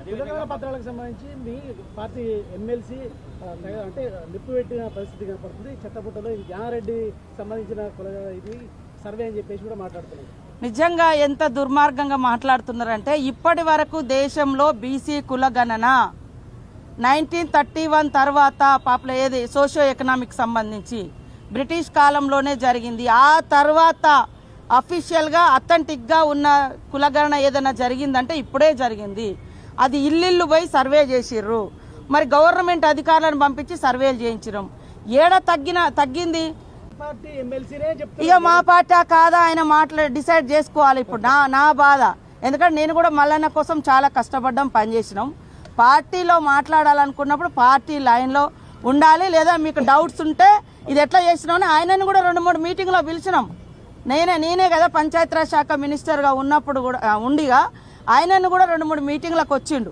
కులగణన పత్రాలకు సంబంధించి మీ party MLC అంటే నిప్పు పెట్టిన పరిస్థితి కనపడుతుంది. చెత్తపుట్టలో జానారెడ్డి సంబంధించిన ఇది సర్వే అని చెప్పేసి కూడా మాట్లాడుతున్నారు. నిజంగా ఎంత దుర్మార్గంగా మాట్లాడుతున్నారంటే ఇప్పటి వరకు దేశంలో బీసీ కులగణన 1931 తర్వాత ఏది సోషియో ఎకనామిక్ సంబంధించి బ్రిటిష్ కాలంలోనే జరిగింది. ఆ తర్వాత అఫీషియల్గా అథెంటిక్గా ఉన్న కులగణన ఏదైనా జరిగిందంటే ఇప్పుడే జరిగింది. అది ఇల్లు పోయి సర్వే చేసిర్రు. మరి గవర్నమెంట్ అధికారులను పంపించి సర్వేలు చేయించడం ఏడ తగ్గింది. ఇక మా పార్టీ కాదా ఆయన డిసైడ్ చేసుకోవాలి. ఇప్పుడు నా బాధ, ఎందుకంటే నేను కూడా మల్లన్న కోసం చాలా కష్టపడ్డాం, పనిచేసినాం. పార్టీలో మాట్లాడాలనుకున్నప్పుడు పార్టీ లైన్లో ఉండాలి. లేదా మీకు డౌట్స్ ఉంటే ఇది ఎట్లా చేసినామని ఆయనను కూడా 2-3 మీటింగ్లో పిలిచినాం. నేనే కదా పంచాయతీరాజ్ శాఖ మినిస్టర్గా ఉన్నప్పుడు కూడా ఉండిగా ఆయనను కూడా 2-3 మీటింగ్లకు వచ్చిండు.